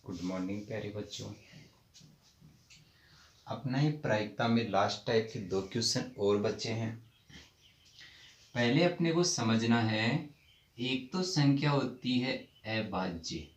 Good morning प्यारे बच्चों। अपना ही प्रायिकता में लास्ट टाइप के 2 क्वेश्चन और बचे हैं। पहले अपने को समझना है, एक तो संख्या होती है अभाज्य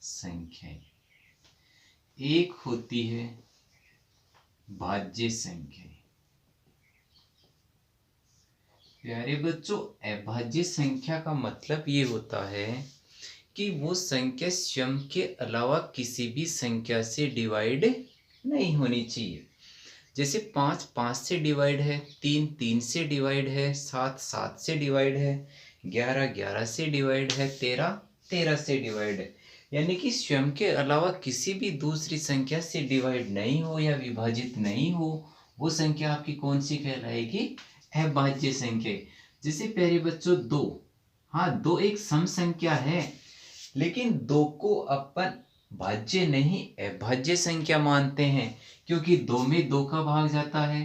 संख्या, एक होती है भाज्य संख्या। प्यारे बच्चों, अभाज्य संख्या का मतलब ये होता है कि वो संख्या स्वयं के अलावा किसी भी संख्या से डिवाइड नहीं होनी चाहिए। जैसे 5 5 से डिवाइड है, 3 3 से डिवाइड है, 7 7 से डिवाइड है, 11 11 से डिवाइड है, 13 13 से डिवाइड है। यानी कि स्वयं के अलावा किसी भी दूसरी संख्या से डिवाइड नहीं हो या विभाजित नहीं हो, वो संख्या आपकी कौन सी कहलाएगी? अभाज्य संख्या। जैसे प्यारे बच्चों 2, हाँ 2 एक सम संख्या है, लेकिन 2 को अपन भाज्य नहीं अभाज्य संख्या मानते हैं, क्योंकि 2 में 2 का भाग जाता है,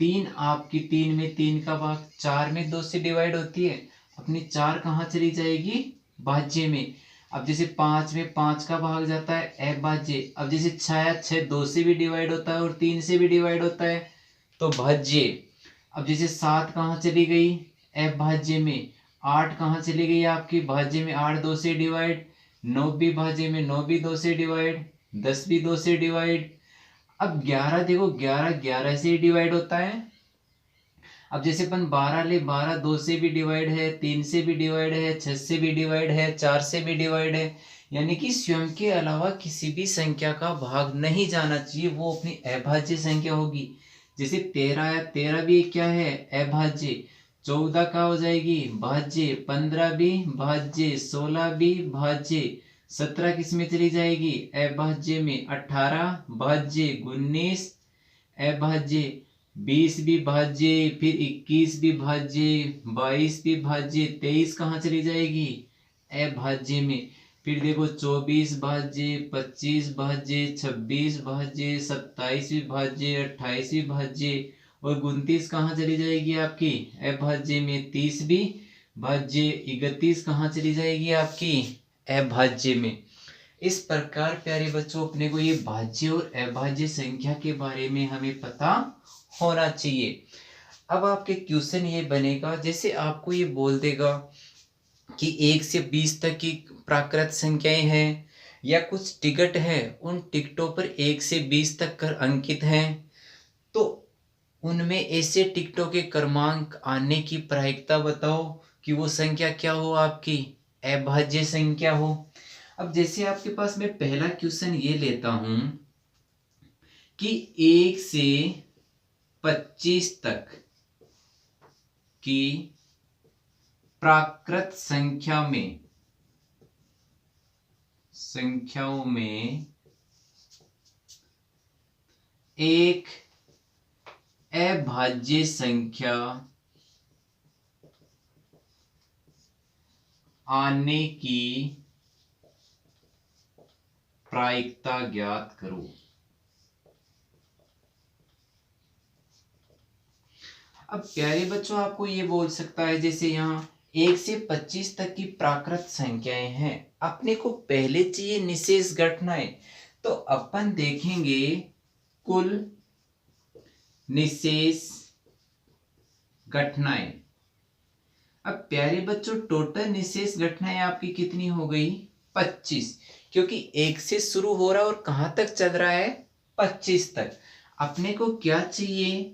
3 आपकी 3 में 3 का भाग, 4 में 2 से डिवाइड होती है, अपनी 4 कहाँ चली जाएगी? भाज्य में। अब जैसे 5 में 5 का भाग जाता है अभाज्य। अब जैसे 6 2 से भी डिवाइड होता है और 3 से भी डिवाइड होता है, तो भाज्य। अब जैसे 7 कहाँ चली गई? अभाज्य में। 8 कहाँ चली गई आपकी? भाज्य में। 8 2 से डिवाइड। 9 भी भाज्य में, 9 भी 2 से डिवाइड, 10 भी 2 से डिवाइड। अब 11 देखो, 11 11 से डिवाइड होता है। अब जैसे अपन 12 ले, 12 2 से भी डिवाइड है, 3 से भी डिवाइड है, 6 से भी डिवाइड है, 4 से भी डिवाइड है। यानी कि स्वयं के अलावा किसी भी संख्या का भाग नहीं जाना चाहिए, वो अपनी अभाज्य संख्या होगी। जैसे 13 है, 13 भी क्या है? अभाज्य। 14 का हो जाएगी भाज्य, 15 भी भाज्य, 16 भी भाज्य, 17 किस में चली जाएगी? अभाज्य में। 18 भाज्य, 19 अभाज्य, 20 भी भाज्य, फिर 21 भी भाज्य, 22 भी भाज्य, 23 कहाँ चली जाएगी? अभाज्य में। फिर देखो 24 भाज्य, 25 भाज्य, 26 भाज्य, 27 भी भाज्य, 28 भी भाज्य, और 29 कहाँ चली जाएगी आपकी? अभाज्य में। 30 भी भाज्य, 31 कहाँ चली जाएगी आपकी? अभाज्य में। इस प्रकार प्यारे बच्चों, अपने को ये भाज्य और अभाज्य संख्या के बारे में हमें पता होना चाहिए। अब आपके क्वेश्चन ये बनेगा, जैसे आपको ये बोल देगा कि 1 से 20 तक की प्राकृत संख्याएं हैं, या कुछ टिकट है, उन टिकटों पर 1 से 20 तक कर अंकित हैं, तो उनमें ऐसे टिकटों के क्रमांक आने की प्रायिकता बताओ कि वो संख्या क्या हो? आपकी अभाज्य संख्या हो। अब जैसे आपके पास मैं पहला क्वेश्चन ये लेता हूं कि 1 से 25 तक की प्राकृत संख्याओं में एक अभाज्य संख्या आने की प्रायिकता ज्ञात करो। अब प्यारे बच्चों, आपको ये बोल सकता है, जैसे यहाँ 1 से 25 तक की प्राकृत संख्याएं हैं, अपने को पहले चाहिए निशेष घटनाएं, तो अपन देखेंगे कुल निशेष घटनाएं। अब प्यारे बच्चों, टोटल निशेष घटनाएं आपकी कितनी हो गई? 25, क्योंकि 1 से शुरू हो रहा है और कहां तक चल रहा है? 25 तक। अपने को क्या चाहिए?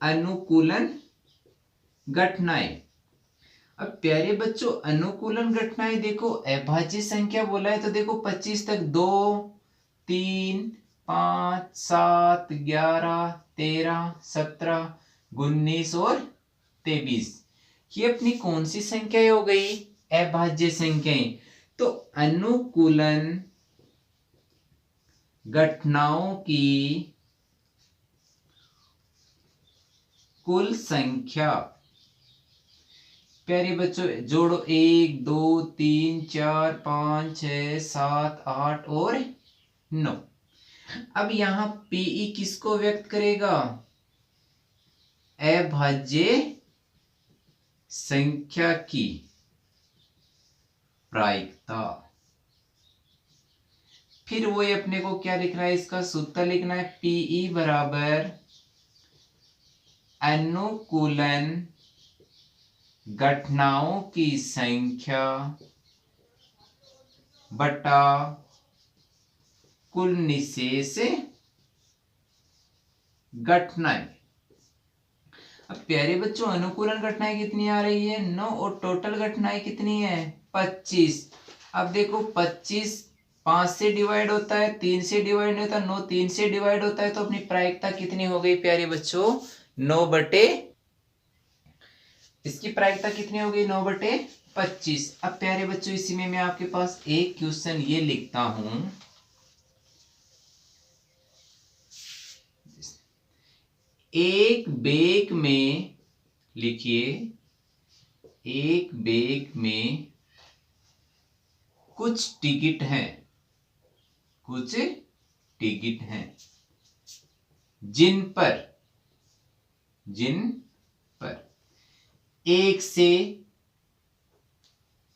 अनुकूलन घटनाएं। अब प्यारे बच्चों, अनुकूलन घटनाएं देखो, अभाज्य संख्या बोला है तो देखो 25 तक 2 3 5 7 11 13 17 19 और 23, ये अपनी कौन सी संख्याएं हो गई? अभाज्य संख्याएं। तो अनुकूलन घटनाओं की कुल संख्या, प्यारे बच्चों जोड़ो, 1 2 3 4 5 6 7 8 और 9। अब यहां पीई किसको व्यक्त करेगा? अभाज्य संख्या की प्रायिकता। फिर वो अपने को क्या लिखना है, इसका सूत्र लिखना है, पीई बराबर अनुकूलन घटनाओं की संख्या बटा कुल निशेष घटनाएं। अब प्यारे बच्चों, अनुकूलन घटनाएं कितनी आ रही है, 9, और टोटल घटनाएं कितनी है, 25। अब देखो 25 5 से डिवाइड होता है, 3 से डिवाइड नहीं होता, 9 3 से डिवाइड होता है, तो अपनी प्रायिकता कितनी हो गई प्यारे बच्चों, 9/, इसकी प्रायिकता कितनी हो गई, 9/25। अब प्यारे बच्चों, इसी में मैं आपके पास एक क्वेश्चन ये लिखता हूं, एक बैग में लिखिए, एक बैग में कुछ टिकट हैं, कुछ टिकट हैं जिन पर 1 से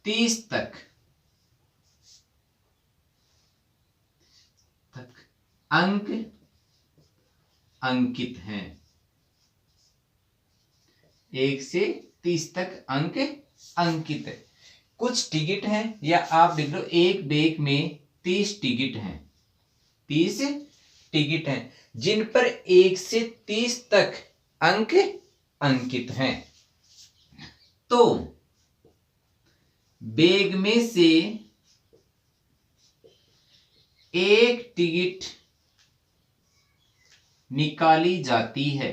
30 तक अंक अंकित हैं, 1 से 30 तक अंक अंकित है। कुछ टिकट हैं, या आप लिख लो एक बैग में 30 टिकट हैं, 30 टिकट हैं जिन पर 1 से 30 तक अंक अंकित हैं। तो बैग में से एक टिकट निकाली जाती है,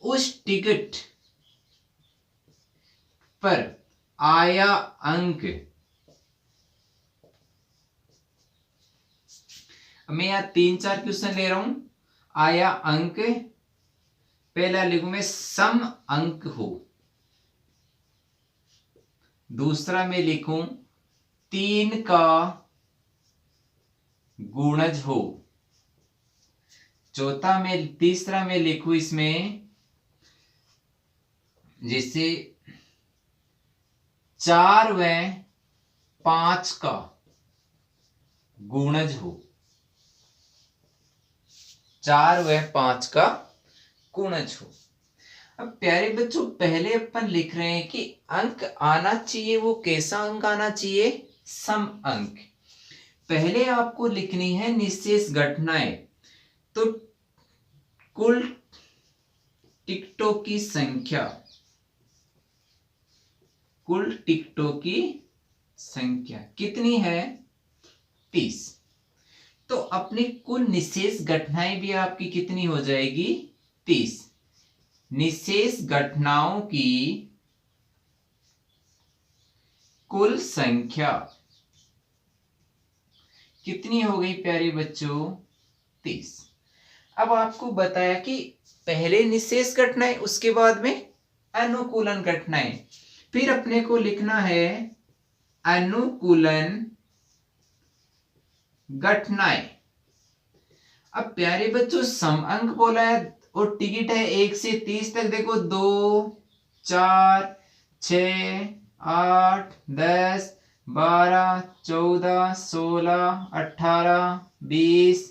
उस टिकट पर आया अंक, मैं यहां 3-4 क्वेश्चन ले रहा हूं, आया अंक, पहला लिखूं मैं सम अंक हो, दूसरा मैं लिखूं 3 का गुणज हो, तीसरा मैं लिखूं इसमें जैसे 4 व 5 का गुणज हो, 4 व 5 का गुणज हो। अब प्यारे बच्चों, पहले अपन लिख रहे हैं कि अंक आना चाहिए, वो कैसा अंक आना चाहिए, सम अंक। पहले आपको लिखनी है निशेष घटनाएं, तो कुल टिकटों की संख्या, कुल टिकटों की संख्या कितनी है, 30। तो अपनी कुल निशेष घटनाएं भी आपकी कितनी हो जाएगी, 30। निशेष घटनाओं की कुल संख्या कितनी हो गई प्यारे बच्चों, 30। अब आपको बताया कि पहले निशेष घटनाएं, उसके बाद में अनुकूलन घटनाएं, फिर अपने को लिखना है अनुकूलन घटनाएं। अब प्यारे बच्चों, सम अंक बोला है और टिकट है 1 से 30 तक, देखो 2 4 6 8 10 12 14 16 18 20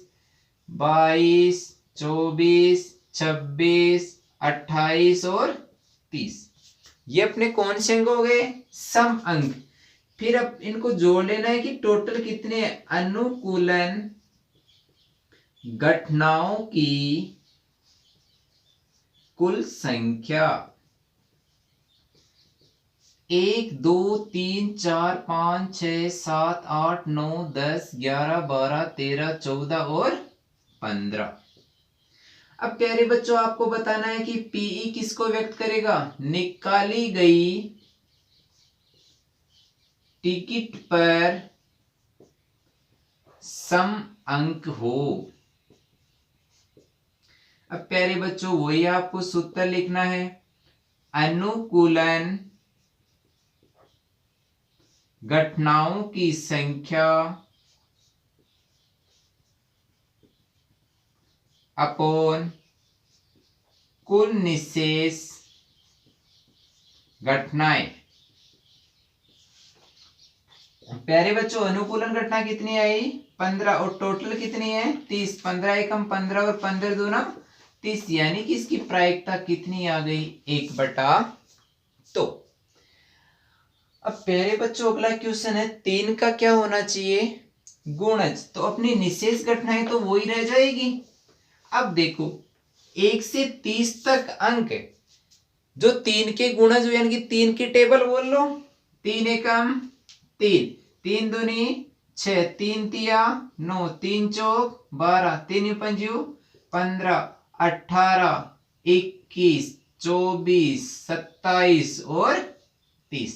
22 24 26 28 और 30, ये अपने कौन से अंक हो गए, सम अंक। फिर अब इनको जोड़ लेना है कि टोटल कितने, अनुकूलन घटनाओं की कुल संख्या 1 2 3 4 5 6 7 8 9 10 11 12 13 14 और 15। अब प्यारे बच्चों, आपको बताना है कि पीई किसको व्यक्त करेगा, निकाली गई टिकट पर सम अंक हो। अब प्यारे बच्चों, वही आपको सूत्र लिखना है, अनुकूलन घटनाओं की संख्या अपॉन कुल निशेष घटनाएं। प्यारे बच्चों अनुकूलन घटना कितनी आई 15 और टोटल कितनी है 30। 15 एकम 15 और 15 दूना 30 यानी कि इसकी प्रायिकता कितनी आ गई 1/2। अब प्यारे बच्चों अगला क्वेश्चन है 3 का क्या होना चाहिए गुणज। तो अपनी निशेष घटनाएं तो वही रह जाएगी। अब देखो 1 से 30 तक अंक जो 3 के गुणज यानी कि 3 की टेबल बोल लो। 3 एकम 3, 3 दूनी 6, 3 तिया 9, 3 चौक 12, 3 पंजू 15, 18, 21, 24, 27 और 30।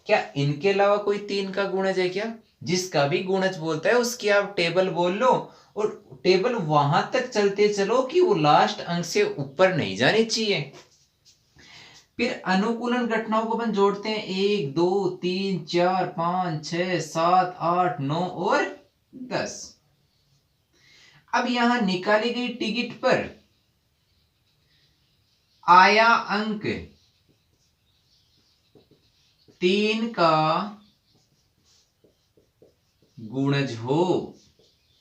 क्या इनके अलावा कोई 3 का गुणज है क्या? जिसका भी गुणज बोलता है उसकी आप टेबल बोल लो और टेबल वहां तक चलते चलो कि वो लास्ट अंक से ऊपर नहीं जानी चाहिए। फिर अनुकूलन घटनाओं को अपन जोड़ते हैं 1 2 3 4 5 6 7 8 9 और 10। अब यहां निकाली गई टिकट पर आया अंक 3 का गुणज हो।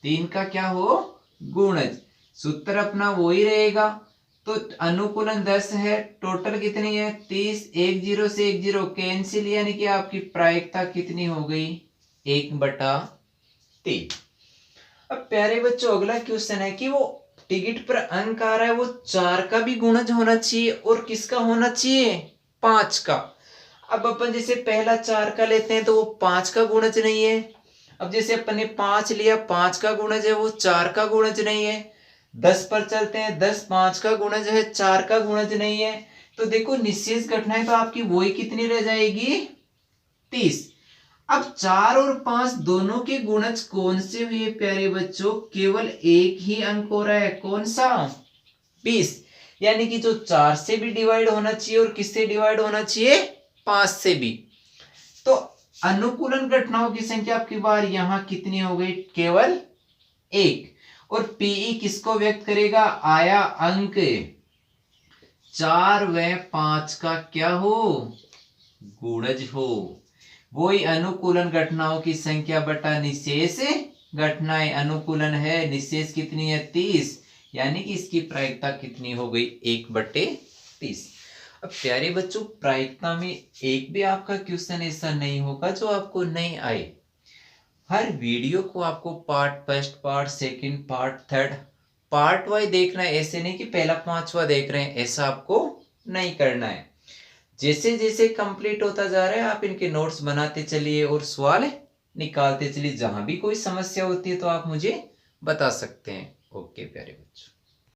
3 का क्या हो गुणज। सूत्र अपना वो ही रहेगा। तो अनुकूलन 10 है टोटल कितनी है 30। 1 0 से 1 0 कैंसिल यानी कि आपकी प्रायिकता कितनी हो गई 1/3। अब प्यारे बच्चों अगला क्वेश्चन है कि वो टिकट पर अंक आ रहा है वो 4 का भी गुणज होना चाहिए और किसका होना चाहिए 5 का। अब अपन जैसे पहला 4 का लेते हैं तो वो 5 का गुणज नहीं है। अब जैसे अपन ने 5 लिया 5 का गुणज है वो 4 का गुणज नहीं है। 10 पर चलते हैं 10 5 का गुणज है 4 का गुणज नहीं है। तो देखो निशेष घटनाएं तो आपकी वही कितनी रह जाएगी 30। अब 4 और 5 दोनों के गुणज कौन से हुए प्यारे बच्चों केवल एक ही अंक हो रहा है कौन सा 20। यानी कि जो 4 से भी डिवाइड होना चाहिए और किससे डिवाइड होना चाहिए 5 से भी। तो अनुकूलन घटनाओं की संख्या आपकी बार यहां कितनी हो गई केवल 1। और पीई किसको व्यक्त करेगा आया अंक 4 व 5 का क्या हो गुणज हो। वही अनुकूलन घटनाओं की संख्या बटा निशेष घटनाएं। अनुकूलन है निशेष कितनी है 30 यानी कि इसकी प्रायिकता कितनी हो गई 1/30। अब प्यारे बच्चों प्रायिकता में एक भी आपका क्वेश्चन ऐसा नहीं होगा जो आपको नहीं आए। हर वीडियो को आपको part first part second part third part wise देखना है। ऐसे नहीं कि पहला 5वां देख रहे हैं ऐसा आपको नहीं करना है। जैसे जैसे कंप्लीट होता जा रहा है आप इनके नोट्स बनाते चलिए और सवाल निकालते चलिए। जहां भी कोई समस्या होती है तो आप मुझे बता सकते हैं। ओके प्यारे बच्चों।